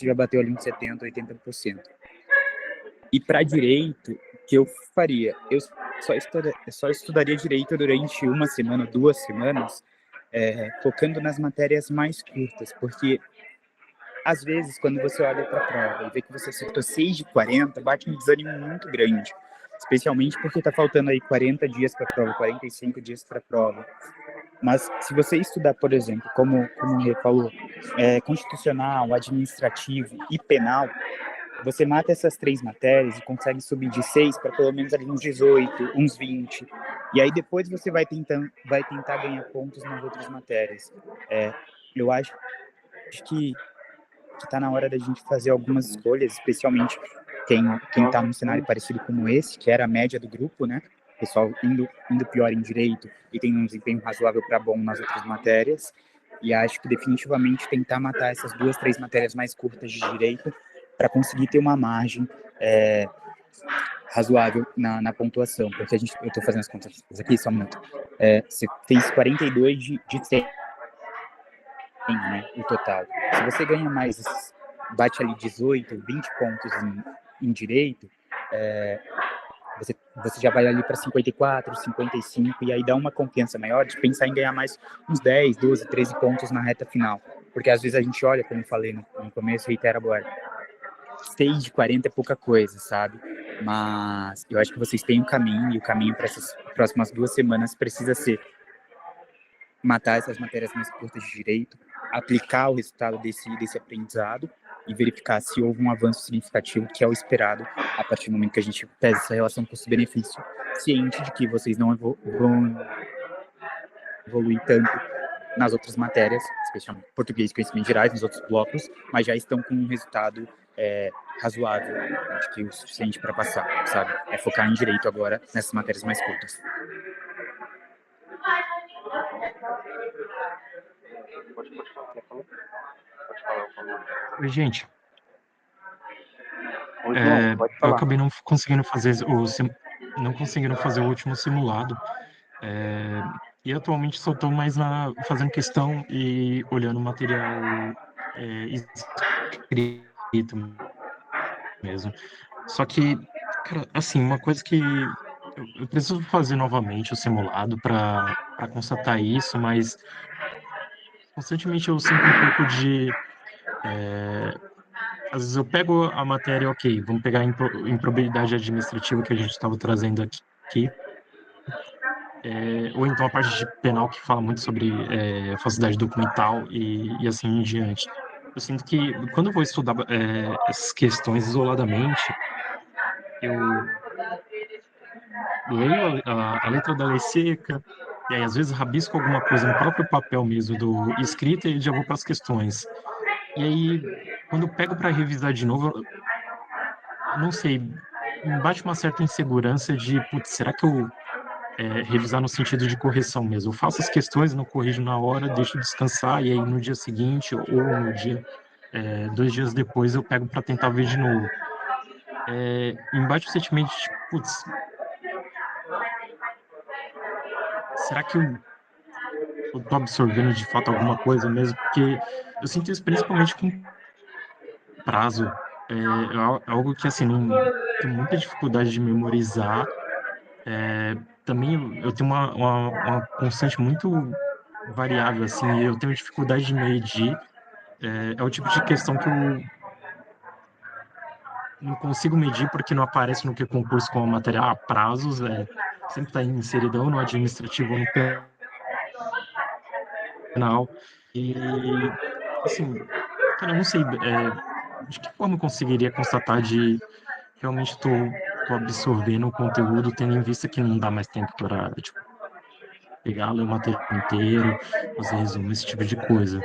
já bateu ali uns 70%, 80%. E para direito, o que eu faria? Eu só estudaria direito durante uma semana, 2 semanas, focando nas matérias mais curtas, porque às vezes, quando você olha para a prova e vê que você acertou 6 de 40, bate um desânimo muito grande, especialmente porque está faltando aí 40 dias para a prova, 45 dias para a prova. Mas se você estudar, por exemplo, como o Rê falou, constitucional, administrativo e penal, você mata essas 3 matérias e consegue subir de 6 para pelo menos ali uns 18, uns 20. E aí depois você vai tentar ganhar pontos nas outras matérias. Eu acho que está na hora da gente fazer algumas escolhas, especialmente quem está num cenário parecido como esse, que era a média do grupo, né? O pessoal indo pior em direito e tem um desempenho razoável para bom nas outras matérias. E acho que definitivamente tentar matar essas 2, 3 matérias mais curtas de direito para conseguir ter uma margem razoável na pontuação. Porque eu estou fazendo as contas aqui, só um minuto. Você fez 42 de 100, né, o total. Se você ganha mais, bate ali 18, 20 pontos em direito, você já vai ali para 54, 55, e aí dá uma confiança maior de pensar em ganhar mais uns 10, 12, 13 pontos na reta final. Porque às vezes a gente olha, como eu falei no começo, reitero agora, 6 de 40 é pouca coisa, sabe? Mas eu acho que vocês têm um caminho, e o caminho para essas próximas 2 semanas precisa ser matar essas matérias mais curtas de direito, aplicar o resultado desse aprendizado e verificar se houve um avanço significativo, que é o esperado a partir do momento que a gente pesa essa relação custo-benefício, ciente de que vocês não vão evoluir tanto nas outras matérias, especialmente português e conhecimentos gerais, nos outros blocos, mas já estão com um resultado razoável, acho que o suficiente para passar, sabe? É focar em direito agora nessas matérias mais curtas. Oi, gente. Oi, João, pode Eu falar. acabei não conseguindo fazer o último simulado. E atualmente só estou mais fazendo questão e olhando material escrito mesmo. Só que, cara, assim, uma coisa que eu preciso fazer novamente o simulado para constatar isso, mas constantemente eu sinto um pouco de. Às vezes eu pego a matéria, ok, vamos pegar a improbidade administrativa que a gente estava trazendo aqui, ou então a parte de penal que fala muito sobre falsidade documental e assim em diante. Eu sinto que quando eu vou estudar essas questões isoladamente, eu leio a letra da lei seca, e aí às vezes rabisco alguma coisa no próprio papel mesmo do escrita e já vou para as questões. E aí, quando eu pego para revisar de novo, eu não sei, me bate uma certa insegurança de, putz, será que eu revisar no sentido de correção mesmo? Eu faço as questões, não corrijo na hora, deixo descansar, e aí no dia seguinte ou no dia 2 dias depois eu pego para tentar ver de novo. Me bate o sentimento de, putz, será que eu tô absorvendo de fato alguma coisa mesmo? Porque eu sinto isso principalmente com prazo. Algo que, assim, não tenho muita dificuldade de memorizar. Também eu tenho uma constante muito variável, assim, e eu tenho dificuldade de medir. É o tipo de questão que eu não consigo medir porque não aparece no que concurso com a matéria. Prazos, sempre está inseridão no administrativo ou no penal. E, assim, cara, eu não sei de que forma eu conseguiria constatar de realmente tô absorvendo o conteúdo, tendo em vista que não dá mais tempo para, tipo, pegar, ler o material inteiro, fazer resumo, esse tipo de coisa.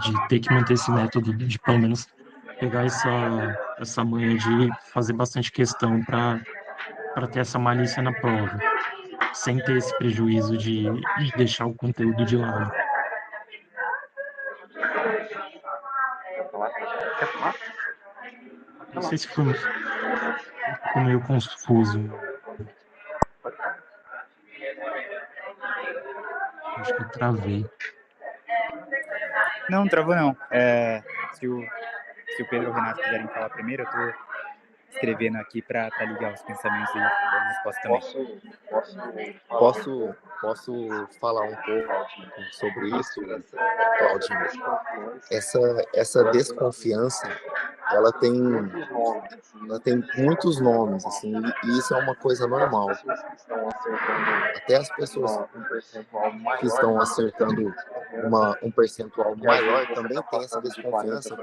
De ter que manter esse método de pelo menos pegar essa manha de fazer bastante questão para ter essa malícia na prova, sem ter esse prejuízo de deixar o conteúdo de lado. Quer falar? Não sei se ficou meio confuso. Acho que eu travei. Não, travou não. Se se o Pedro ou o Renato quiserem falar primeiro, eu estou escrevendo aqui para ligar os pensamentos e dar uma resposta também. Posso falar um pouco sobre isso, Claudinho? Essa desconfiança, ela tem muitos nomes, assim, e isso é uma coisa normal. Até as pessoas que estão acertando um percentual maior também tem essa desconfiança,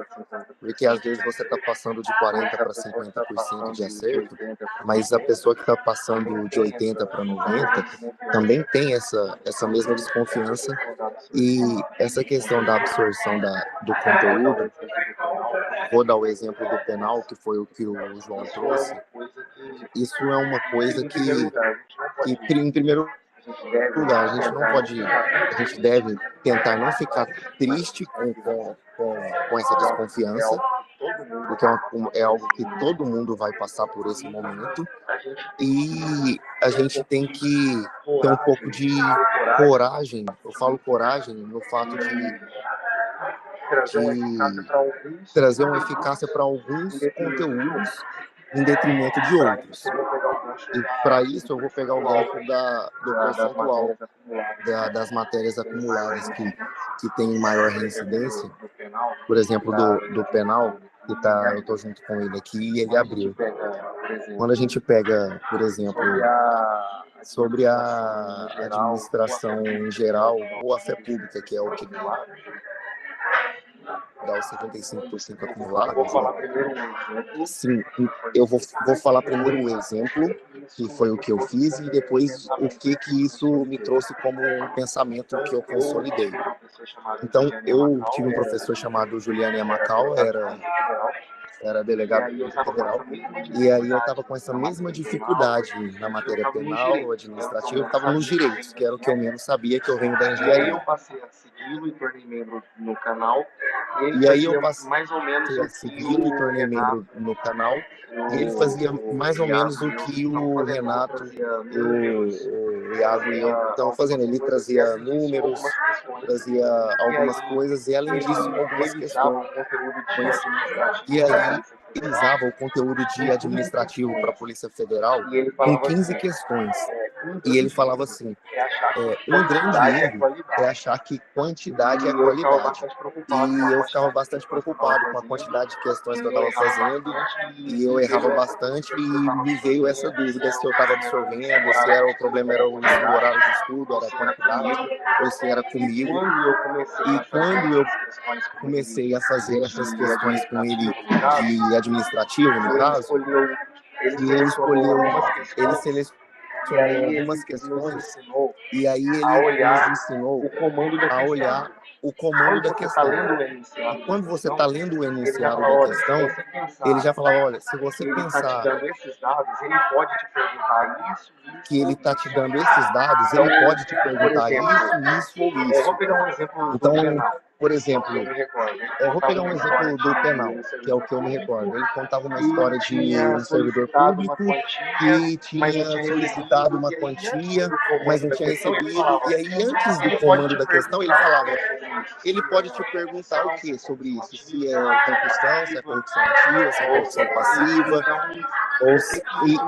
porque às vezes você está passando de 40% para 50% de acerto, mas a pessoa que está passando de 80% para 90% também tem essa mesma desconfiança. E essa questão da absorção do conteúdo, vou dar o exemplo do penal, que foi o que o João trouxe, isso é uma coisa que em primeiro lugar, a gente deve tentar não ficar triste com essa desconfiança, porque é algo que todo mundo vai passar por esse momento, e a gente tem que ter um pouco de coragem. Eu falo coragem no fato de trazer uma eficácia para alguns conteúdos em detrimento de outros. E para isso eu vou pegar o gancho do percentual das matérias acumuladas que tem maior reincidência. Por exemplo, do penal, eu estou junto com ele aqui e ele abriu. Quando a gente pega, por exemplo, sobre a administração em geral ou a fé pública, que é o que dá os 75% acumulados, né? Sim, eu vou falar primeiro o exemplo, que foi o que eu fiz, e depois o que isso me trouxe como um pensamento que eu consolidei. Então, eu tive um professor chamado Juliano Yamacal, era delegado federal, e aí eu estava com essa mesma dificuldade na matéria penal, administrativa, eu estava nos direitos, que era o que eu menos sabia, que eu venho da engenharia. E aí eu passei a segui-lo e tornei membro no canal, e aí eu passei mais ou menos a segui-lo e tornei membro no canal, e ele fazia mais ou menos o que o Renato, o Iago e eu estavam fazendo. Ele trazia números, trazia algumas coisas, e além disso, algumas questões. E aí, ele usava o conteúdo de administrativo para a Polícia Federal com 15 questões. E ele falava assim, um grande erro é achar que quantidade é qualidade. E eu ficava bastante preocupado com a quantidade de questões que eu estava fazendo, e eu errava bastante, e me veio essa dúvida se eu estava absorvendo, se o problema era o horário de estudo, era a quantidade, ou se era comigo. E quando eu comecei a fazer essas questões com ele de administrativo, no caso, e ele selecionou algumas questões, e aí ele nos ensinou a olhar o comando da questão. E quando você está lendo o enunciado da questão, ele já falava, olha, se você pensar que ele está te dando esses dados, ele pode te perguntar isso ou isso. Então, por exemplo, eu vou pegar um exemplo do penal, que é o que eu me recordo. Ele contava uma história de um servidor público que tinha solicitado uma quantia, mas não tinha recebido. E aí, antes do comando da questão, ele falava, ele pode te perguntar o que sobre isso? Se é corrupção, se é corrupção ativa, se é corrupção passiva.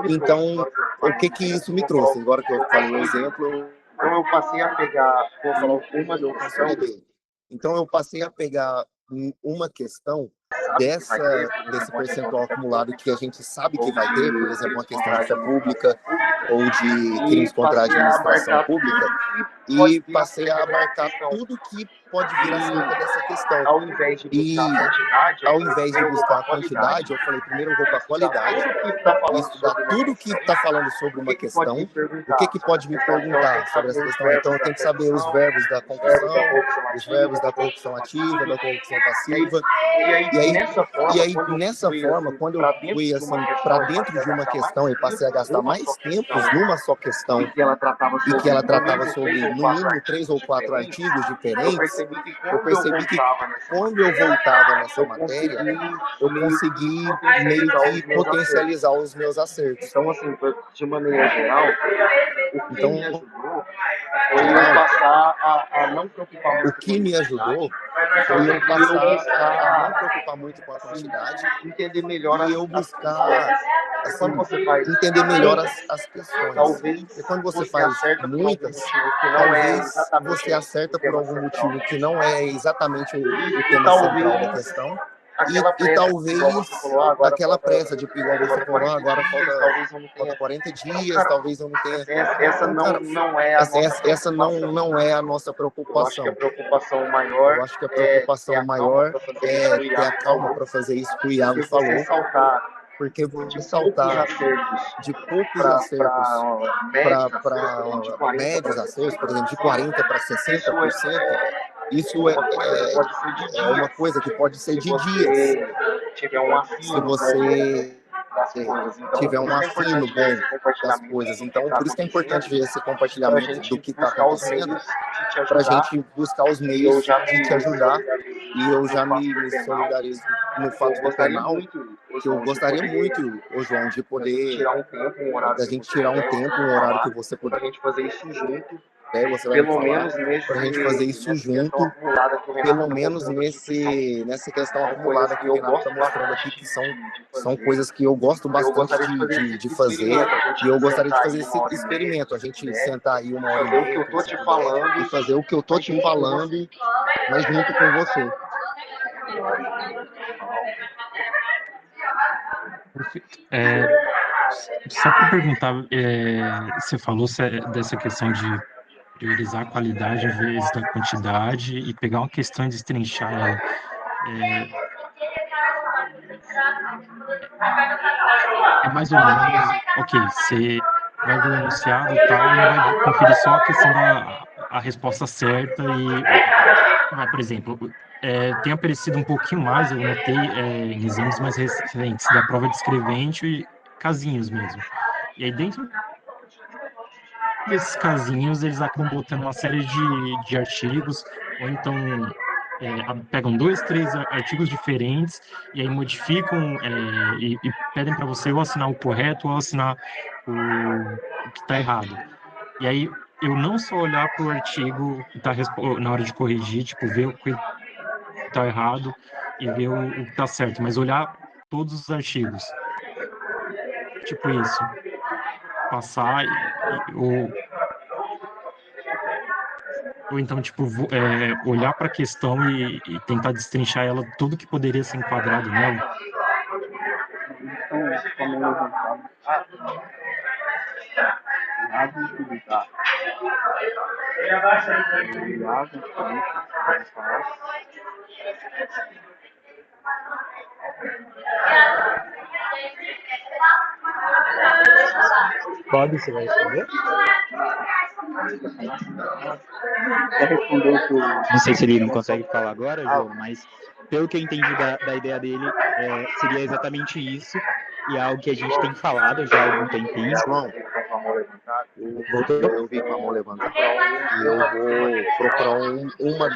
Então, o que isso me trouxe? Agora que eu falei o exemplo, então eu passei a pegar, vou falar uma que eu consolidei. Então, eu passei a pegar uma questão desse percentual acumulado que a gente sabe que vai ter, por exemplo, uma questão de fé pública ou de crimes contra a administração pública, e passei a abarcar tudo que pode vir acerca dessa questão. E ao invés de buscar a quantidade, eu falei, primeiro eu vou para a qualidade, estudar tudo que está falando sobre uma questão, o que pode me perguntar sobre essa questão. Então eu tenho que saber os verbos da concussão, os verbos da corrupção ativa, da corrupção passiva. E aí nessa forma, quando eu fui assim para dentro de uma questão e passei a gastar mais tempo numa só questão, e que ela tratava sobre no mínimo 3 ou 4 artigos diferentes, eu percebi que quando eu voltava nessa matéria, eu consegui meio que potencializar os meus acertos. Então, assim, de maneira geral, o que me ajudou foi passar a não preocupar muito. O que me ajudou foi eu passar a não preocupar muito com a quantidade entender melhor e eu buscar assim, entender melhor as questões. E quando você faz muitas, talvez você acerta por algum motivo que não é exatamente o tema central da questão. E talvez aquela pressa de, igual você falou, agora falta 40 dias, talvez eu não tenha. Essa não é a nossa preocupação. Eu acho que a preocupação maior é ter a calma para fazer isso que o Iago falou, porque você saltar de poucos acertos para médios acertos, por exemplo, de 40% para 60%, isso é uma coisa que pode ser de dias. Se você tiver um afino bom das coisas. Então, por isso que é importante esse compartilhamento do que está acontecendo, para a gente buscar os meios de te ajudar. E eu já me solidarizo no fato do penal, que eu gostaria muito, ô João, de poder, da gente tirar um tempo, um horário que você puder, pra gente fazer isso junto. Você vai me falar, para a gente fazer isso junto, pelo menos nessa questão acumulada que o Renato está mostrando aqui, que são coisas que eu gosto bastante de fazer, e eu gostaria de fazer esse experimento, a gente sentar aí uma hora e meia, e fazer o que eu tô te falando, mas junto com você. Perfeito. Só para perguntar, você falou dessa questão de priorizar a qualidade em vez da quantidade e pegar uma questão e destrinchar ela. É mais ou menos, ok, você vai ver o enunciado e tal, e vai conferir só a questão a resposta certa e, por exemplo, tem aparecido um pouquinho mais, eu notei em exames mais recentes, da prova descrevente e casinhos mesmo. E aí dentro desses casinhos, eles acabam botando uma série de artigos, ou então pegam 2, 3 artigos diferentes e aí modificam e pedem para você ou assinar o correto ou assinar o que está errado. E aí eu não só olhar para o artigo que está na hora de corrigir, tipo, ver o que está errado e ver o que está certo, mas olhar todos os artigos. Tipo isso. Passar ou então, tipo, olhar para a questão e tentar destrinchar ela, tudo que poderia ser enquadrado nela. Pode, você vai responder? Não sei se ele não consegue falar agora, João, mas pelo que eu entendi da ideia dele, seria exatamente isso, e é algo que a gente tem falado já há algum tempinho. João, eu vi com a mão levantada, e eu vou procurar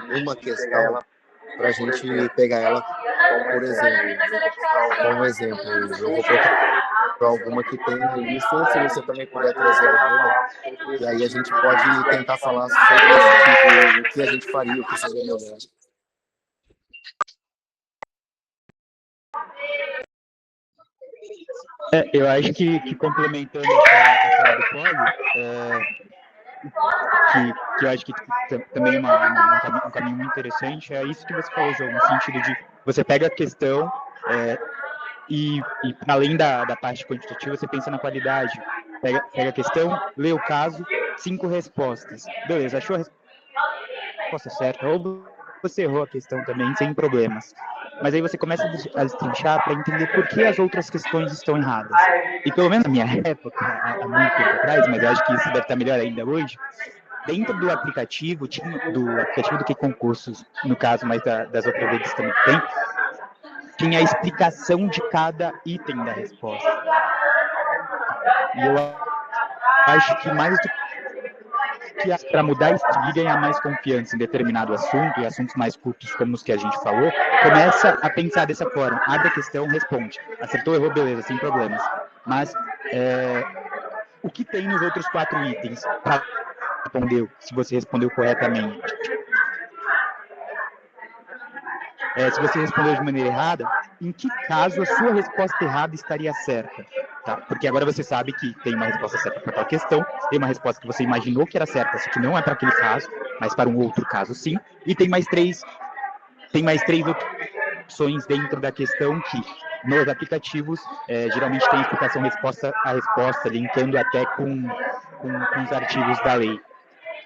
uma questão para a gente pegar ela, por exemplo, como exemplo, eu vou procurar alguma que tenha isso, ou se você também puder trazer alguma, e aí a gente pode tentar falar sobre esse tipo, o que a gente faria, o que seria melhor. Eu acho que complementando a fala do Poli, que eu acho que também é um caminho muito interessante, é isso que você falou, João, no sentido de você pega a questão e além da parte quantitativa, você pensa na qualidade. Pega a questão, lê o caso, 5 respostas. Beleza, achou a resposta certa, ou você errou a questão também, sem problemas. Mas aí você começa a destrinchar para entender por que as outras questões estão erradas. E pelo menos na minha época, há muito tempo atrás, mas eu acho que isso deve estar melhor ainda hoje, dentro do aplicativo do que concursos, no caso, mas das outras vezes também tem, tinha a explicação de cada item da resposta. E eu acho que mais do que para mudar e ganhar mais confiança em determinado assunto, e assuntos mais curtos como os que a gente falou, começa a pensar dessa forma. Abre a questão, responde. Acertou, errou, beleza, sem problemas. Mas o que tem nos outros 4 itens para responder, se você respondeu corretamente? se você respondeu de maneira errada, em que caso a sua resposta errada estaria certa? Tá? Porque agora você sabe que tem uma resposta certa para aquela questão, tem uma resposta que você imaginou que era certa, só que não é para aquele caso, mas para um outro caso sim, e tem mais três opções dentro da questão que nos aplicativos geralmente tem explicação resposta a resposta, linkando até com os artigos da lei.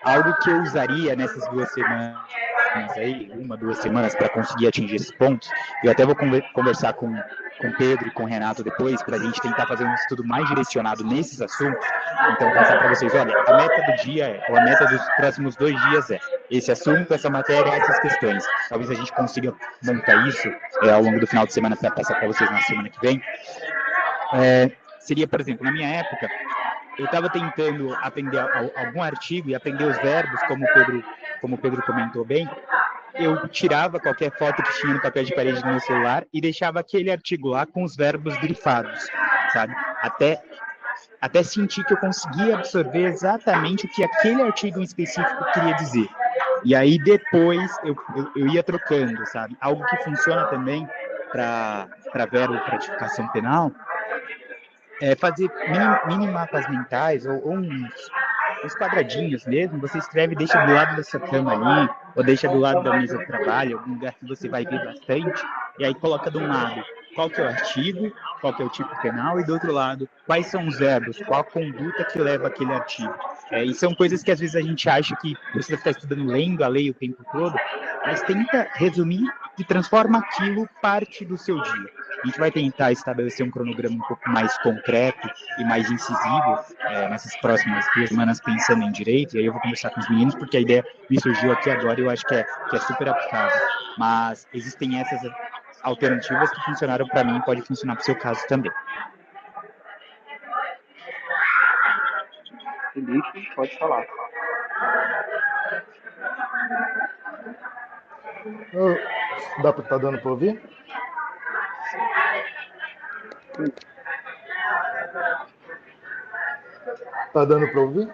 Algo que eu usaria nessas 2 semanas aí, 1, 2 semanas, para conseguir atingir esses pontos. Eu até vou conversar com o Pedro e com o Renato depois, para a gente tentar fazer um estudo mais direcionado nesses assuntos. Então, passar para vocês, olha, a meta do dia ou a meta dos próximos 2 dias esse assunto, essa matéria, essas questões. Talvez a gente consiga montar isso ao longo do final de semana para passar para vocês na semana que vem. Seria, por exemplo, na minha época, eu estava tentando aprender algum artigo e aprender os verbos, como o Pedro comentou bem. Eu tirava qualquer foto que tinha no papel de parede do meu celular e deixava aquele artigo lá com os verbos grifados, sabe? Até sentir que eu conseguia absorver exatamente o que aquele artigo em específico queria dizer. E aí depois eu ia trocando, sabe? Algo que funciona também para verbo e pratificação penal é fazer mini mapas mentais ou uns quadradinhos mesmo, você escreve, deixa do lado da sua cama ali, ou deixa do lado da mesa de trabalho, algum lugar que você vai ver bastante, e aí coloca de um lado qual que é o artigo, qual que é o tipo penal, e do outro lado, quais são os verbos, qual a conduta que leva aquele artigo. E são coisas que às vezes a gente acha que precisa ficar estudando, lendo a lei o tempo todo, mas tenta resumir e transforma aquilo parte do seu dia. A gente vai tentar estabelecer um cronograma um pouco mais concreto e mais incisivo nessas próximas 2 semanas pensando em direito, e aí eu vou conversar com os meninos, porque a ideia me surgiu aqui agora e eu acho que é super aplicável. Mas existem essas alternativas que funcionaram para mim e pode funcionar para o seu caso também. Felipe, pode falar. Tá dando para ouvir? Tá dando para ouvir?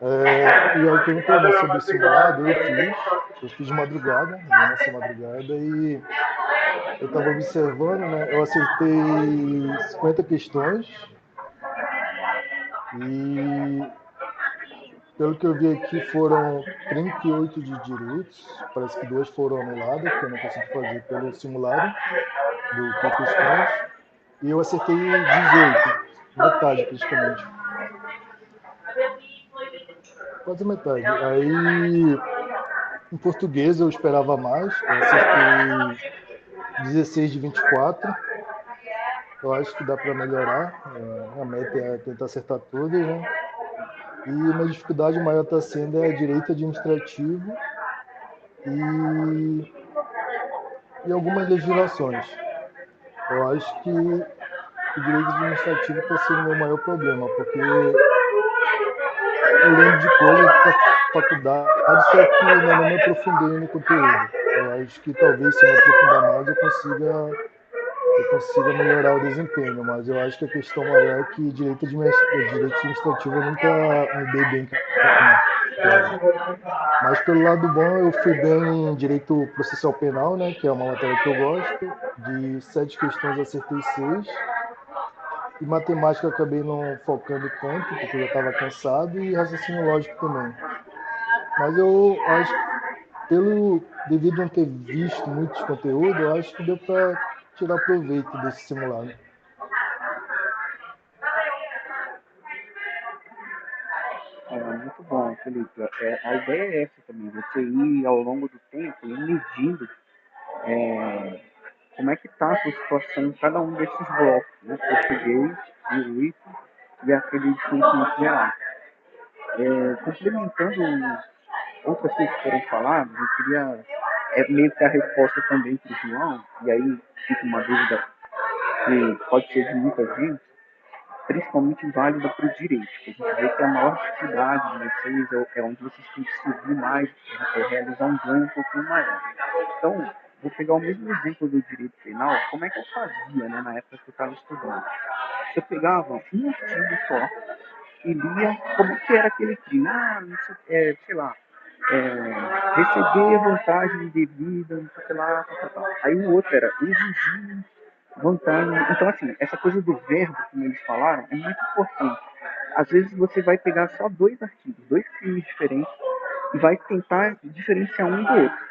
E aí perguntou, né, sobre o simulado, eu fiz de madrugada, nessa madrugada, e eu estava observando, né, eu acertei 50 questões, e pelo que eu vi aqui foram 38 de direitos, parece que 2 foram anuladas, que eu não consegui fazer pelo simulado do Q questões, e eu acertei 18, metade praticamente. Quase metade. Aí, em português eu esperava mais, eu acertei 16 de 24. Eu acho que dá para melhorar. A meta é tentar acertar todas, né? E uma dificuldade maior está sendo direito administrativo e algumas legislações. Eu acho que o direito administrativo está sendo o meu maior problema, porque eu lembro de coisas da faculdade, só que não me aprofundei no conteúdo. Eu acho que talvez se eu me aprofundar mais eu consiga melhorar o desempenho, mas eu acho que a questão maior é que direito administrativo eu nunca me dei bem com a matéria. Mas pelo lado bom, eu fui bem em direito processual penal, né, que é uma matéria que eu gosto. De 7 questões eu acertei 6. E matemática eu acabei não focando tanto, porque eu já estava cansado, e raciocínio lógico também. Mas eu acho que, devido a não ter visto muitos conteúdos, eu acho que deu para tirar proveito desse simulado. Muito bom, Felipe. A ideia é essa também, você ir ao longo do tempo e medindo como é que está a sua situação em cada um desses blocos, né? Português, direito e aquele de conhecimento geral. Complementando outras coisas que foram faladas, eu queria meio que a resposta também para o João, e aí fica uma dúvida que pode ser de muita gente, principalmente válida para o direito, que a gente vê que a maior dificuldade de vocês é onde vocês têm que subir mais, realizar um ganho um pouquinho maior. Então, vou pegar o mesmo exemplo do direito penal, como é que eu fazia, né, na época que eu estava estudando. Eu pegava um artigo só e lia como que era aquele crime. Sei lá, receber vantagem devida, não sei o que lá, tal. Aí o outro era exigir vantagem. Então, assim, essa coisa do verbo, como eles falaram, é muito importante. Às vezes você vai pegar só dois artigos, dois crimes diferentes, e vai tentar diferenciar um do outro.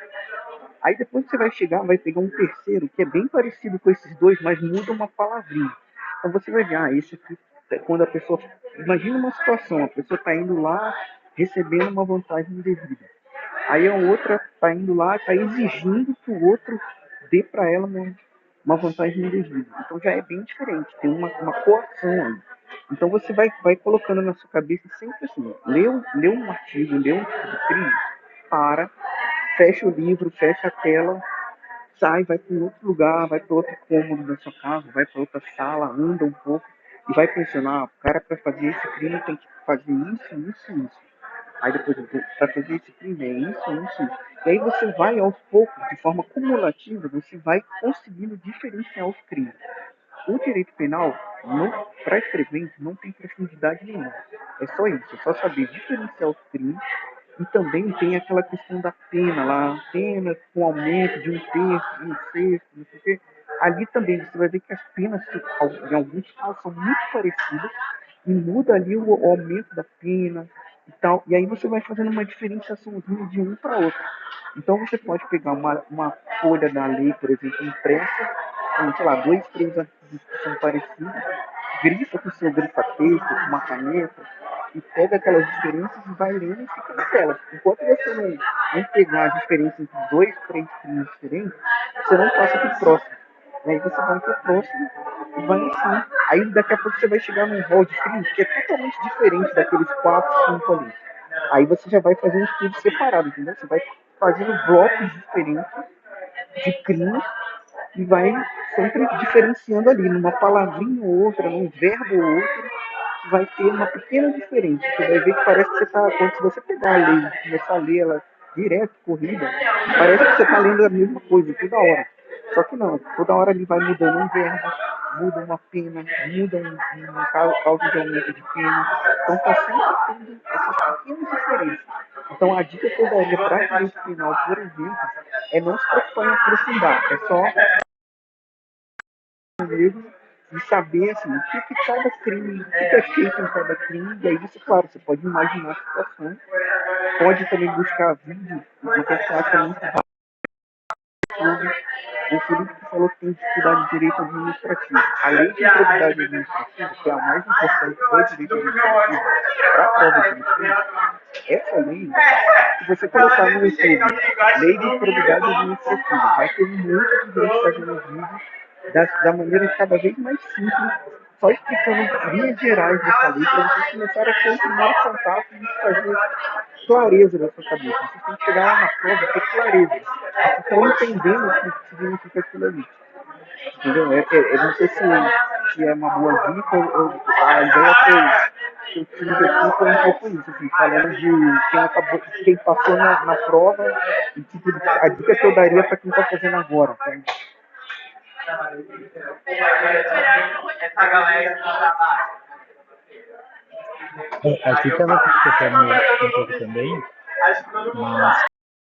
Aí depois você vai chegar, vai pegar um terceiro que é bem parecido com esses dois, mas muda uma palavrinha. Então você vai ver, esse aqui é quando a pessoa. Imagina uma situação, a pessoa está indo lá recebendo uma vantagem indevida. Aí a outra está indo lá, está exigindo que o outro dê para ela uma vantagem indevida. Então já é bem diferente, tem uma coação aí. Então você vai colocando na sua cabeça sempre assim, lê um artigo, lê um tipo de crime, para, fecha o livro, fecha a tela, sai, vai para outro lugar, vai para outro cômodo da sua casa, vai para outra sala, anda um pouco e vai pensando, o cara para fazer esse crime tem que fazer isso. Aí depois, para fazer esse crime é isso. E aí você vai aos poucos, de forma cumulativa, você vai conseguindo diferenciar os crimes. O direito penal, para escrevente, não tem profundidade nenhuma. É só isso, é só saber diferenciar os crimes. E também tem aquela questão da pena lá, pena com aumento de um terço, de um sexto, não sei o quê. Ali também você vai ver que as penas, em alguns casos, são muito parecidas e muda ali o aumento da pena e tal. E aí você vai fazendo uma diferenciaçãozinha de um para outro. Então você pode pegar uma folha da lei, por exemplo, impressa, com, sei lá, dois, três artigos que são parecidos, grifa com o seu grifa-texto, com uma caneta, e pega aquelas diferenças e vai lendo e fica na tela. Enquanto você não pegar a diferença entre dois, três crimes diferentes, você não passa para o próximo. E aí você vai para o próximo e vai assim. Aí daqui a pouco você vai chegar num rol de crimes que é totalmente diferente daqueles quatro, cinco ali. Aí você já vai fazer um estudo separado, entendeu? Você vai fazendo blocos diferentes de crimes e vai sempre diferenciando ali, numa palavrinha ou outra, num verbo ou outro, vai ter uma pequena diferença. Você vai ver que parece que você está, quando você pegar a lei e começar a ler ela direto, corrida, parece que você está lendo a mesma coisa toda hora. Só que não, toda hora ele vai mudando um verbo, muda uma pena, muda um causa de aumento de pena. Então está sempre tendo essas pequenas diferenças. Então a dica que eu daria para direito penal, por exemplo, é não se preocupar em aprofundar, é só mesmo de saber assim, o que cada crime, o que é feito em cada crime, e aí você, claro, você pode imaginar situações, pode também buscar vídeos, uma coisa que eu acho muito rápido. O Felipe que falou que tem dificuldade de direito administrativo. A lei de improbidade administrativa, que é a mais importante do direito administrativo para a prova de defesa, essa lei, se você colocar no YouTube, lei de improbidade administrativa, vai ter muito de gente fazendo vídeo da maneira cada vez mais simples, só explicando linhas gerais dessa lei, para vocês começarem a ter o primeiro contato e fazer clareza na sua cabeça. Vocês têm que chegar lá na prova e ter clareza. Vocês estão entendendo o que significa aquilo ali. Entendeu? Eu não sei se é uma boa dica, a ideia que eu tive aqui foi um pouco isso, assim, falando de quem passou na prova e tipo, a dica que eu daria para quem está fazendo agora. Sabe? Aqui estava tocando um pouco também, mas